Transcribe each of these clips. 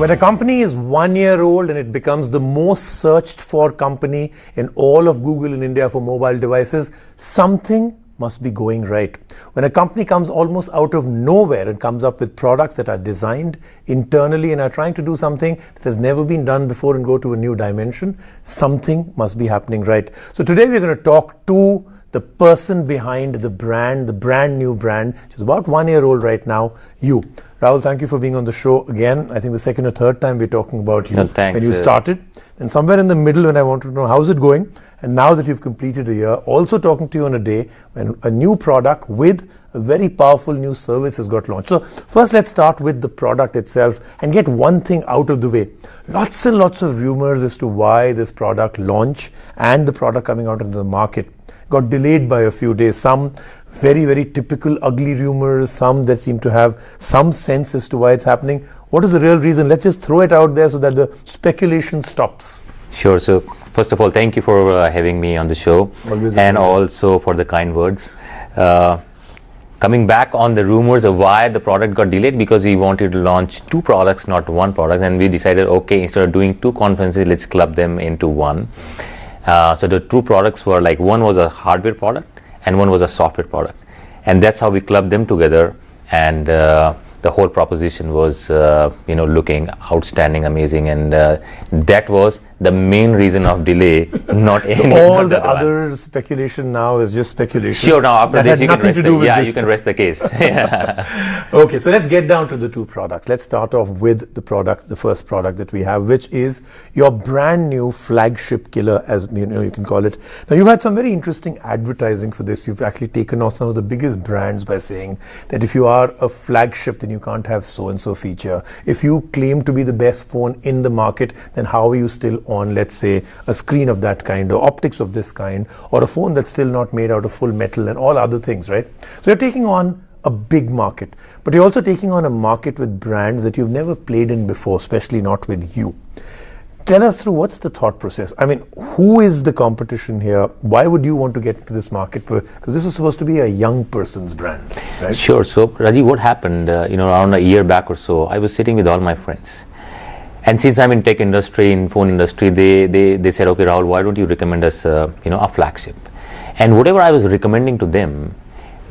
When a company is 1 year old and it becomes the most searched for company in all of Google in India for mobile devices, something must be going right. When a company comes almost out of nowhere and comes up with products that are designed internally and are trying to do something that has never been done before and go to a new dimension, something must be happening right. So today we're going to talk to the person behind the brand new brand, which is about 1 year old right now, you. Rahul, thank you for being on the show again. I think the second or third time we're talking about you. No, thanks, when you started. And somewhere in the middle when I wanted to know how's it going, and now that you've completed a year, also talking to you on a day when a new product with a very powerful new service has got launched. So first let's start with the product itself and get one thing out of the way. Lots and lots of rumors as to why this product launch and the product coming out into the market got delayed by a few days. Some very, very typical ugly rumors, some that seem to have some sense as to why it's happening. What is the real reason? Let's just throw it out there so that the speculation stops. Sure. So first of all, thank you for having me on the show. And also for the kind words. Coming back on the rumors of why the product got delayed, because we wanted to launch two products, not one product, and we decided, okay, instead of doing two conferences, let's club them into one. So the two products were like, one was a hardware product and one was a software product, and that's how we clubbed them together. And the whole proposition was looking outstanding, amazing, and that was the main reason of delay, not so any all the other speculation now is just speculation. Sure. Now after this you can rest this. You can rest the case. Okay, so let's get down to the two products. Let's start off with the product, the first product that we have, which is your brand new flagship killer, as you can call it. Now you've had some very interesting advertising for this. You've actually taken off some of the biggest brands by saying that if you are a flagship, then you can't have so-and-so feature. If you claim to be the best phone in the market, then how are you still on, let's say, a screen of that kind or optics of this kind, or a phone that's still not made out of full metal and all other things, right? So you're taking on a big market, but you're also taking on a market with brands that you've never played in before, especially not with you. Tell us through what's the thought process. I mean, who is the competition here? Why would you want to get into this market? Because this is supposed to be a young person's brand, right? Sure. So Rajiv, what happened, around a year back or so, I was sitting with all my friends. And since I'm in tech industry, in phone industry, they said, okay, Rahul, why don't you recommend us, a flagship? And whatever I was recommending to them,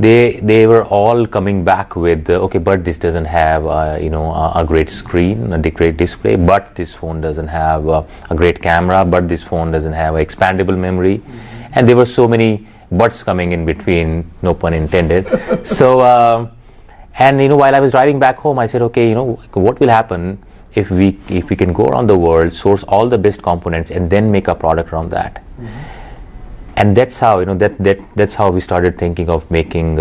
they were all coming back with, okay, but this doesn't have, a great screen, a great display, but this phone doesn't have a great camera, but this phone doesn't have expandable memory. Mm-hmm. And there were so many buts coming in between, no pun intended. So, while I was driving back home, I said, okay, what will happen if we can go around the world, source all the best components, and then make a product around that. Mm-hmm. And that's how that's how we started thinking of making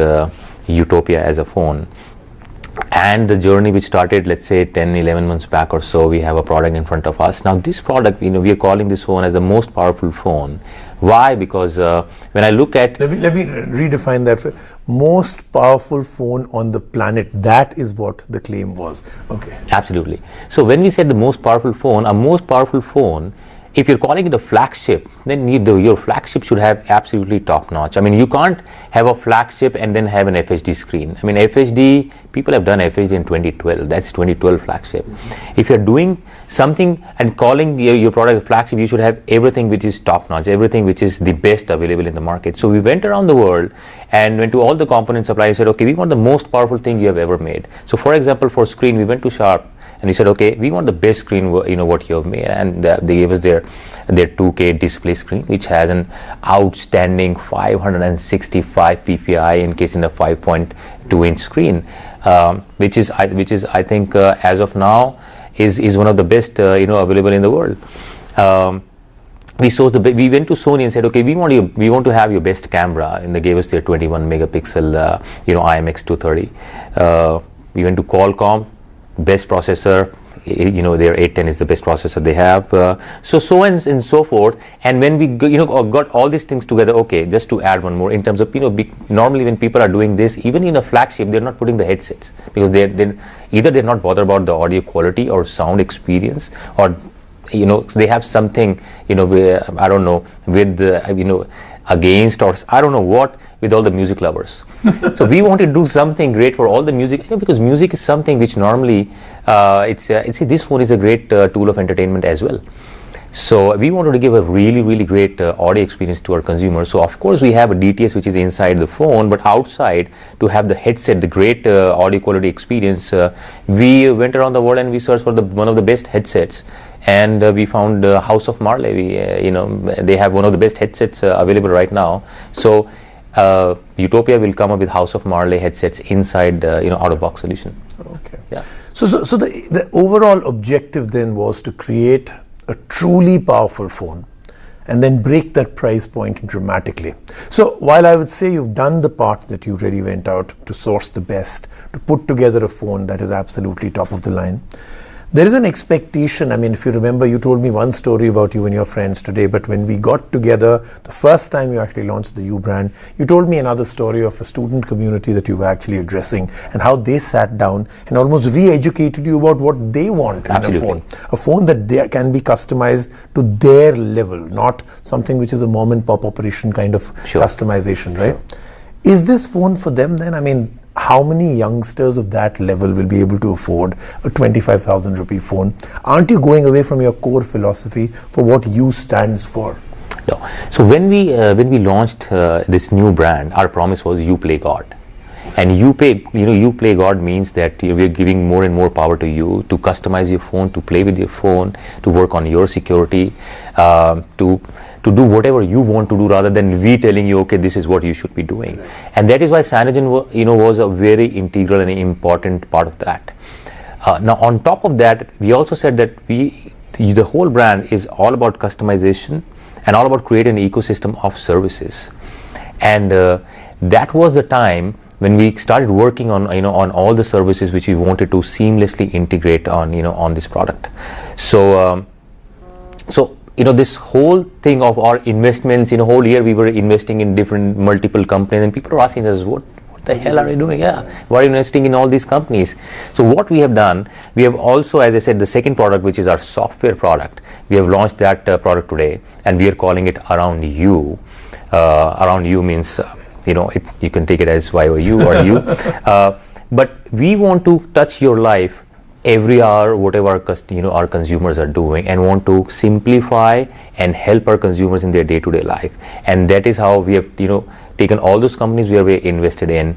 Utopia as a phone. And the journey which started, let's say 10-11 months back or so, we have a product in front of us. Now this product, we are calling this phone as the most powerful phone. Why? Because when I look at... Let me redefine that. Most powerful phone on the planet. That is what the claim was. Okay. Absolutely. So when we said the most powerful phone, a most powerful phone, if you're calling it a flagship, then your flagship should have absolutely top notch. I mean, you can't have a flagship and then have an FHD screen. I mean, FHD, people have done FHD in 2012. That's 2012 flagship. Mm-hmm. If you're doing something and calling your product a flagship, you should have everything which is top notch, everything which is the best available in the market. So we went around the world and went to all the component suppliers and said, okay, we want the most powerful thing you have ever made. So for example, for screen, we went to Sharp. And we said, okay, we want the best screen, what you have made. And they gave us their 2K display screen, which has an outstanding 565 ppi in case in a 5.2-inch screen, which is I think as of now is one of the best available in the world. We went to Sony and said, okay, we want to have your best camera, and they gave us their 21 megapixel IMX230. We went to Qualcomm. Best processor, their 810 is the best processor they have. So and so forth. And when we got all these things together, okay, just to add one more in terms of normally when people are doing this, even in a flagship, they're not putting the headsets because either they're not bothered about the audio quality or sound experience, or they have something I don't know with against, or I don't know what, with all the music lovers. So we want to do something great for all the music, because music is something which normally this phone is a great tool of entertainment as well. So we wanted to give a really great audio experience to our consumers. So of course we have a DTS which is inside the phone, but outside to have the headset, the great audio quality experience, we went around the world and we searched for one of the best headsets, and we found House of Marley. They have one of the best headsets available right now. So Utopia will come up with House of Marley headsets inside out-of-box solution. Okay. Yeah. So the overall objective then was to create a truly powerful phone and then break that price point dramatically. So while I would say you've done the part that you really went out to source the best, to put together a phone that is absolutely top of the line, there is an expectation. I mean, if you remember, you told me one story about you and your friends today, but when we got together the first time you actually launched the U brand, you told me another story of a student community that you were actually addressing and how they sat down and almost re-educated you about what they want in a phone. A phone that can be customized to their level, not something which is a mom and pop operation kind of customization, right? Is this phone for them then? I mean, how many youngsters of that level will be able to afford a 25,000 rupee phone? Aren't you going away from your core philosophy for what you stands for? No. So when we launched this new brand, our promise was you play God. And you play God means that we're giving more and more power to you to customize your phone, to play with your phone, to work on your security, to do whatever you want to do, rather than we telling you, okay, this is what you should be doing. And that is why Cyanogen was a very integral and important part of that. Now on top of that, we also said that the whole brand is all about customization and all about creating an ecosystem of services. And that was the time when we started working on on all the services which we wanted to seamlessly integrate on this product. So this whole thing of our investments, whole year we were investing in different multiple companies, and people are asking us, what the hell are you doing? Yeah, why are you investing in all these companies? So what we have done, we have also, as I said, the second product, which is our software product, we have launched that product today, and we are calling it Around You. Around You means you can take it as Y or U or you, but we want to touch your life every hour, whatever our consumers are doing, and want to simplify and help our consumers in their day-to-day life. And that is how we have taken all those companies where we invested in,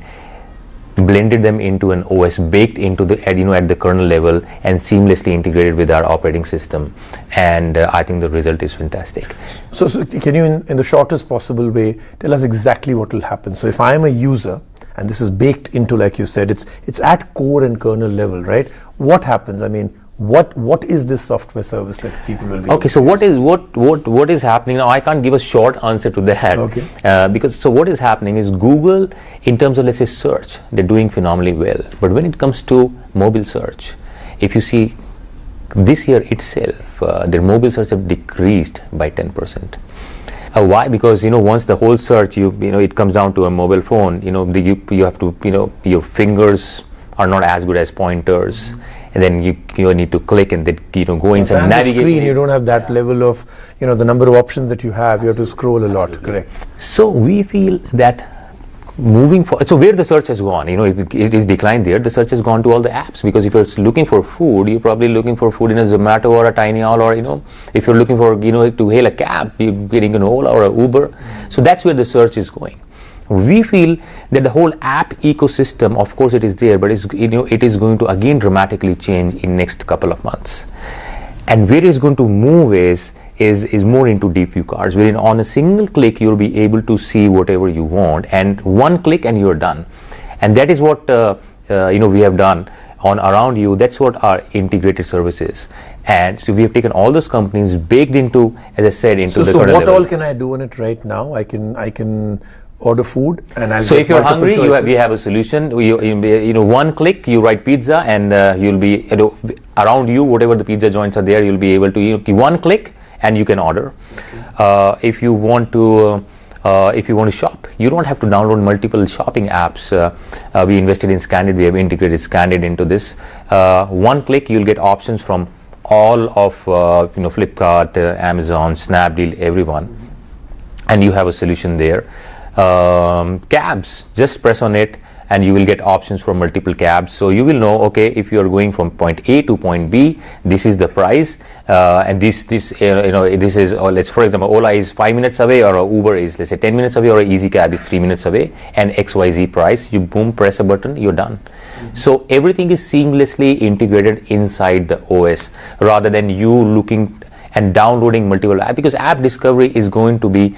blended them into an OS, baked into the at the kernel level, and seamlessly integrated with our operating system. And I think the result is fantastic. So can you, in the shortest possible way, tell us exactly what will happen? So if I'm a user, and this is baked into, like you said, it's at core and kernel level, right? What happens? I mean, what is this software service that people will be? Okay, so what is happening now? I can't give a short answer to that. Okay. Because what is happening is Google, in terms of, let's say, search, they're doing phenomenally well. But when it comes to mobile search, if you see this year itself, their mobile search have decreased by 10%. Why? Because once the whole search it comes down to a mobile phone. You have to your fingers are not as good as pointers, and then you need to click and then go in some navigation. Screen, you don't have that level of the number of options that you have. You have to scroll a lot. Correct. So we feel that moving forward, so where the search has gone, it is declined there. The search has gone to all the apps, because if you're looking for food, you're probably looking for food in a Zomato or a Tiny Owl, or if you're looking for to hail a cab, you're getting an Ola or a Uber. So that's where the search is going. We feel that the whole app ecosystem, of course it is there, but it is going to again dramatically change in next couple of months. And where it's going to move is more into deep view cards, wherein on a single click you'll be able to see whatever you want, and one click and you're done. And that is what we have done on Around You. That's what our integrated service is. And so we have taken all those companies, baked into, as I said, into the kernel level. So what all can I do on it right now? I can order food, and I'll so if you're hungry, we have a solution. One click, you write pizza, and you'll be Around You, whatever the pizza joints are there, you'll be able to one click and you can order. Okay. If you want to shop, you don't have to download multiple shopping apps. We invested in Scandit. We have integrated Scandit into this. One click, you'll get options from all of Flipkart, Amazon, Snapdeal, everyone, and you have a solution there. Cabs, just press on it, and you will get options for multiple cabs. So you will know, okay, if you are going from point A to point B, this is the price, and this is, let's, for example, Ola is 5 minutes away, or Uber is, let's say, 10 minutes away, or an Easy Cab is 3 minutes away, and XYZ price. You boom, press a button, you're done. So everything is seamlessly integrated inside the OS, rather than you looking and downloading multiple apps, because app discovery is going to be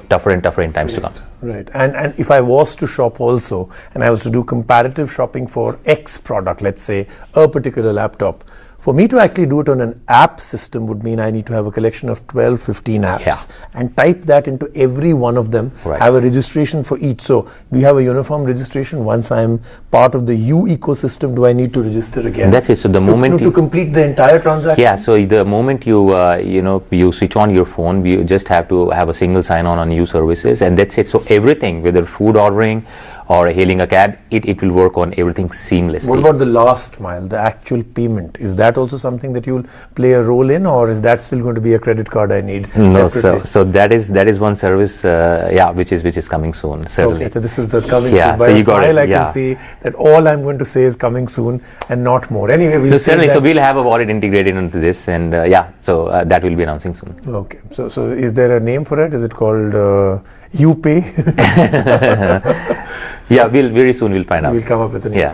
tougher and tougher in times to come. Right. And if I was to shop also, and I was to do comparative shopping for X product, let's say a particular laptop, for me to actually do it on an app system would mean I need to have a collection of 12, 15 apps and type that into every one of them, have a registration for each. So do you have a uniform registration? Once I'm part of the U ecosystem, do I need to register again? That's it. So the moment to complete the entire transaction? Yeah, so the moment you you switch on your phone, you just have to have a single sign-on on U services, and that's it. So everything, whether food ordering or hailing a cab, it will work on everything seamlessly. What about the last mile, the actual payment? Is that also something that you'll play a role in, or is that still going to be a credit card I need? No, so that is one service, which is coming soon. Certainly. Okay, so this is the coming soon. By so you got it. I can see that all I'm going to say is coming soon and not more. Anyway, we'll certainly. So we'll have a wallet integrated into this, and that will be announcing soon. Okay. So is there a name for it? Is it called UPay? We'll very soon we'll find out. We'll come up with a name.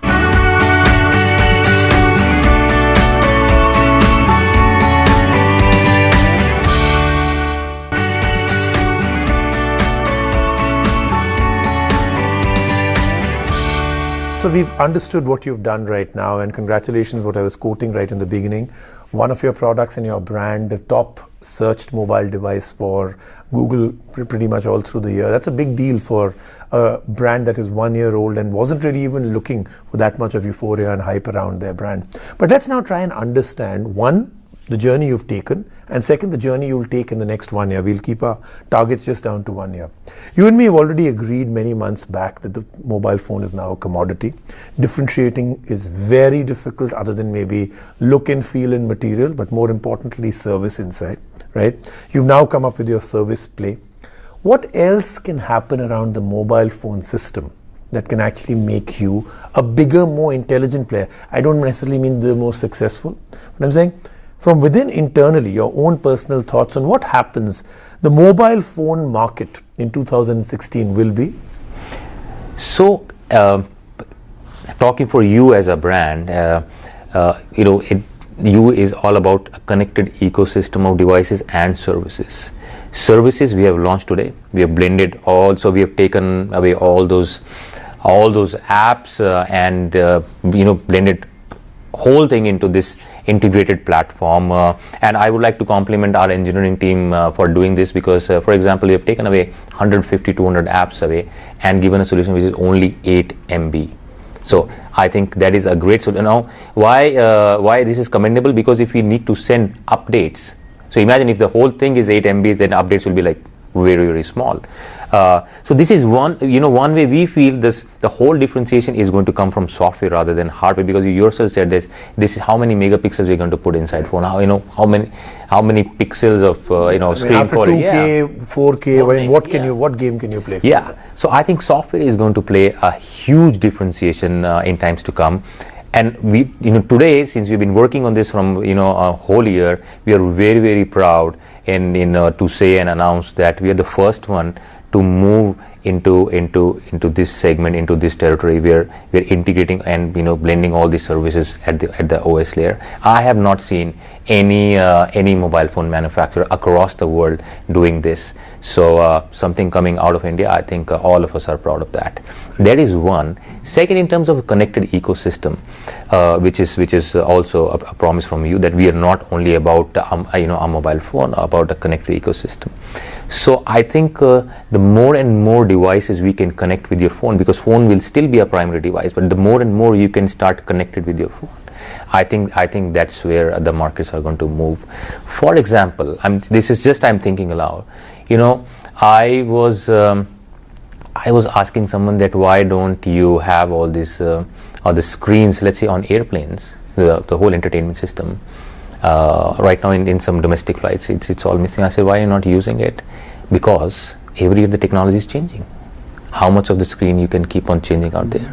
So we've understood what you've done right now, and congratulations, what I was quoting right in the beginning. One of your products in your brand, the top searched mobile device for Google pretty much all through the year. That's a big deal for a brand that is 1 year old and wasn't really even looking for that much of euphoria and hype around their brand. But let's now try and understand, one, the journey you've taken, and second, the journey you'll take in the next 1 year. We'll keep our targets just down to 1 year. You and me have already agreed many months back that the mobile phone is now a commodity. Differentiating is very difficult, other than maybe look and feel and material, but more importantly, service inside, right? You've now come up with your service play. What else can happen around the mobile phone system that can actually make you a bigger, more intelligent player? I don't necessarily mean the most successful, but I'm saying from within internally, your own personal thoughts on what happens, the mobile phone market in 2016 will be? So, talking for you as a brand, you is all about a connected ecosystem of devices and services. Services we have launched today. We have blended all, so we have taken away all those apps and blended whole thing into this integrated platform, and I would like to compliment our engineering team for doing this, because for example, we have taken away 150-200 apps away and given a solution which is only 8 MB. So I think that is a great solution. Now why this is commendable, because if we need to send updates, so imagine if the whole thing is 8 MB, then updates will be like very, very small. So this is one way we feel the whole differentiation is going to come from software rather than hardware, because you yourself said this is how many megapixels we're going to put inside phone, how many pixels of screen quality. 2K, 4K, what game can you play? So I think software is going to play a huge differentiation in times to come. And we, today, since we've been working on this from a whole year, we are very, very proud to say and announce that we are the first one to move into this segment, into this territory where we're integrating and blending all these services at the OS layer. I have not seen any mobile phone manufacturer across the world doing this. So something coming out of India, I think all of us are proud of that. That is one. Second, in terms of a connected ecosystem, which is also a promise from you, that we are not only about a mobile phone, about a connected ecosystem. So I think the more and more devices we can connect with your phone, because phone will still be a primary device, but the more and more you can start connected with your phone, I think that's where the markets are going to move. For example, I'm thinking aloud. I was asking someone that why don't you have all this or the screens, let's say on airplanes, the whole entertainment system. Right now in some domestic flights, it's all missing. I said, why are you not using it? Because every year the technology is changing. how much of the screen you can keep on changing out there.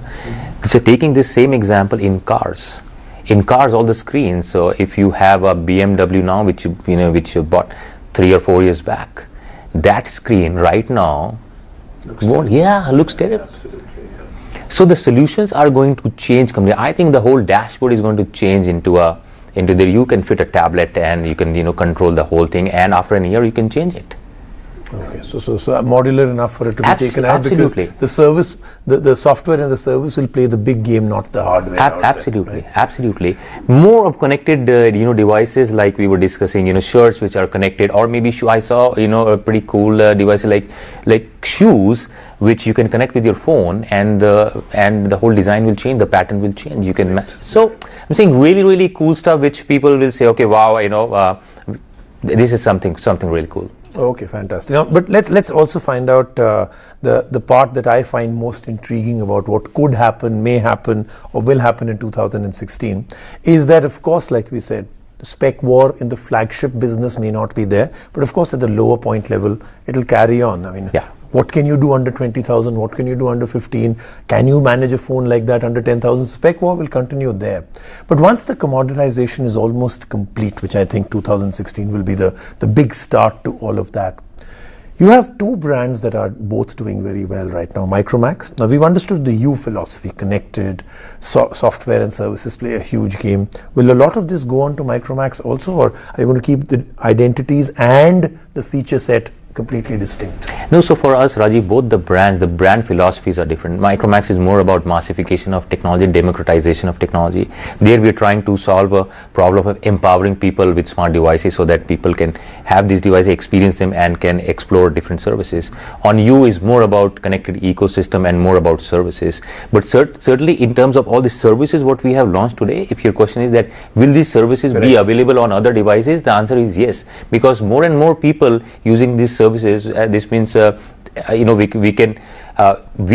So taking this same example in cars, all the screens, so if you have a BMW now which you bought 3 or 4 years back, that screen right now looks terrible. Absolutely, yeah. So the solutions are going to change completely. I think the whole dashboard is going to change into there you can fit a tablet and you can control the whole thing, and after a year you can change it. Okay, so modular enough for it to be taken out, absolutely. Because the service, the software and the service will play the big game, not the hardware. Absolutely, there, right? Absolutely. More of connected, devices like we were discussing, shirts which are connected, or maybe I saw, a pretty cool device like shoes which you can connect with your phone, and the whole design will change, the pattern will change. You can so I'm saying really, really cool stuff which people will say, okay, wow, this is something really cool. Okay, fantastic. Now, but let's also find out the part that I find most intriguing about what could happen, may happen, or will happen in 2016 is that, of course, like we said, the spec war in the flagship business may not be there, but of course at the lower point level, it'll carry on. I mean, what can you do under 20,000? What can you do under 15? Can you manage a phone like that under 10,000? Spec war will continue there. But once the commoditization is almost complete, which I think 2016 will be the big start to all of that, you have two brands that are both doing very well right now. Micromax. Now we've understood the U philosophy, connected, software and services play a huge game. Will a lot of this go on to Micromax also, or are you going to keep the identities and the feature set completely distinct? No, so for us, Rajiv, both the brand philosophies are different. Micromax is more about massification of technology, democratization of technology. There we are trying to solve a problem of empowering people with smart devices so that people can have these devices, experience them, and can explore different services. On U is more about connected ecosystem and more about services. But certainly in terms of all the services what we have launched today, if your question is that will these services be available on other devices, the answer is yes, because more and more people using these services, this means we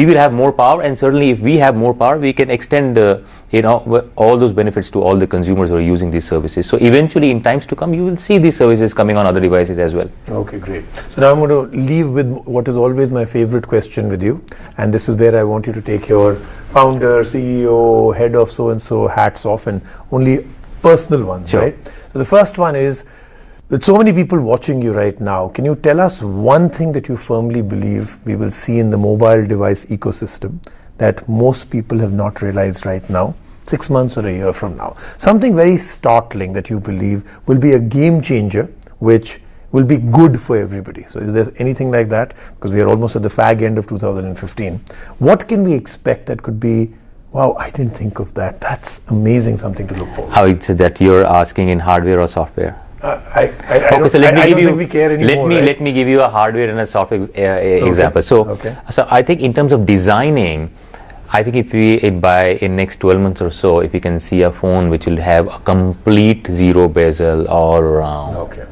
will have more power, and certainly if we have more power, we can extend all those benefits to all the consumers who are using these services. So eventually in times to come, you will see these services coming on other devices as well. Okay, great. So now I'm going to leave with what is always my favorite question with you, and this is where I want you to take your founder, CEO, head of so-and-so hats off, and only personal ones, sure. Right? So the first one is, with so many people watching you right now, can you tell us one thing that you firmly believe we will see in the mobile device ecosystem that most people have not realized right now, 6 months or a year from now? Something very startling that you believe will be a game changer, which will be good for everybody. So is there anything like that? Because we are almost at the fag end of 2015. What can we expect that could be, wow, I didn't think of that. That's amazing, something to look for. How is it that you're asking in hardware or software? I don't think we care anymore. Let me give you a hardware and a software example. So I think in terms of designing, I think if we in next 12 months or so, if we can see a phone which will have a complete zero bezel all around. Okay.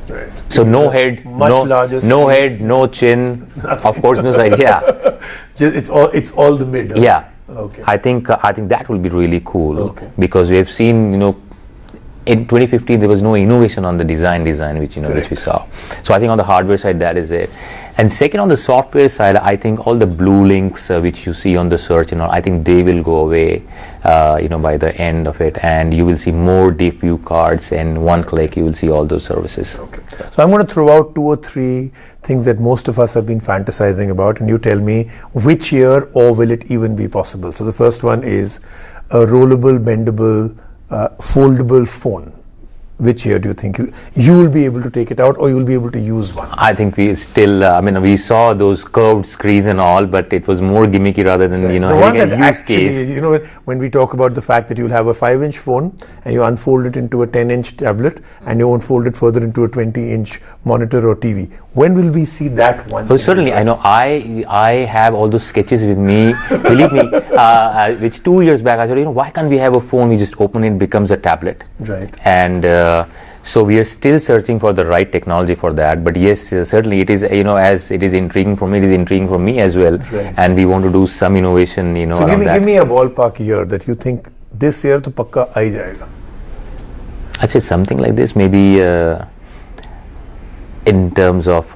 Right. So no head, no head, no chin, of course no side. Yeah. It's all the mid. Okay? Yeah. Okay. I think that will be really cool. Okay. Because we have seen, in 2015 there was no innovation on the design which which we saw. So I think on the hardware side that is it. And second, on the software side, I think all the blue links which you see on the search and all, I think they will go away by the end of it, and you will see more deep view cards, and one click you will see all those services. Okay. So I'm going to throw out 2 or 3 things that most of us have been fantasizing about, and you tell me which year or will it even be possible. So the first one is a rollable, bendable, foldable phone. Which year do you think you will be able to take it out, or you will be able to use one? I think we still, we saw those curved screens and all, but it was more gimmicky rather than, the one that actually, when we talk about the fact that you'll have a 5-inch phone and you unfold it into a 10-inch tablet and you unfold it further into a 20-inch monitor or TV. When will we see that one? Oh, certainly. I know. I have all those sketches with me. Believe me, which 2 years back I said, why can't we have a phone? We just open it, becomes a tablet. Right. And so we are still searching for the right technology for that. But yes, certainly it is. As it is intriguing for me, it is intriguing for me as well. Right. And we want to do some innovation. So give me a ballpark year that you think this year to pakka aa jayega. I'd say something like this, maybe. In terms of,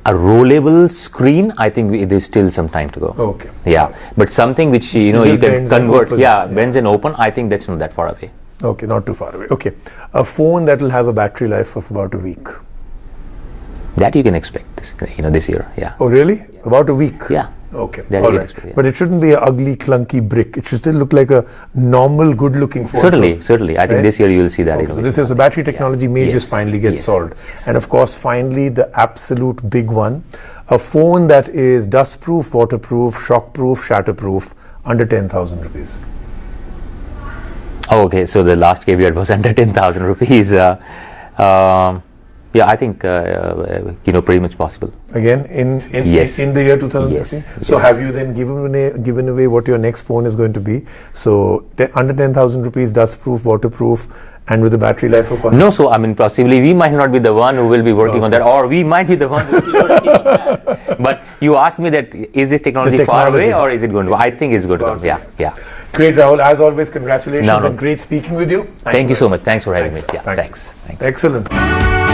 a rollable screen, I think there's still some time to go. Okay. Yeah, but something which you just can bends and convert. opens, Yeah, bends and open. I think that's not that far away. Okay, not too far away. Okay, a phone that will have a battery life of about a week. That you can expect this year. Yeah. Oh, really? About a week? Yeah. Okay. That All you can right. expect, yeah. But it shouldn't be an ugly, clunky brick. It should still look like a normal, good-looking phone. Certainly. I think right? this year you will see that. Okay, so this is the battery technology may Yes. just finally get Yes. solved. And of course, finally, the absolute big one, a phone that is dust-proof, waterproof, shockproof, shatterproof, under 10,000 rupees. Oh, okay, so the last caveat was under 10,000 rupees. Yeah, I think pretty much possible. Again, in Yes. the year 2016. Yes. So Yes. have you then given away what your next phone is going to be? So under 10,000 rupees, dust-proof, waterproof, and with a battery life of 1. No, so I mean, possibly we might not be the one who will be working on that, or we might be the one who will be working on that. But you asked me that is this technology far away, or is it going to? I think it's going to come. Yeah. Great, Rahul. As always, congratulations No. and great speaking with you. Thank you so much. Thanks for having me. Yeah, Thanks. thanks. Excellent.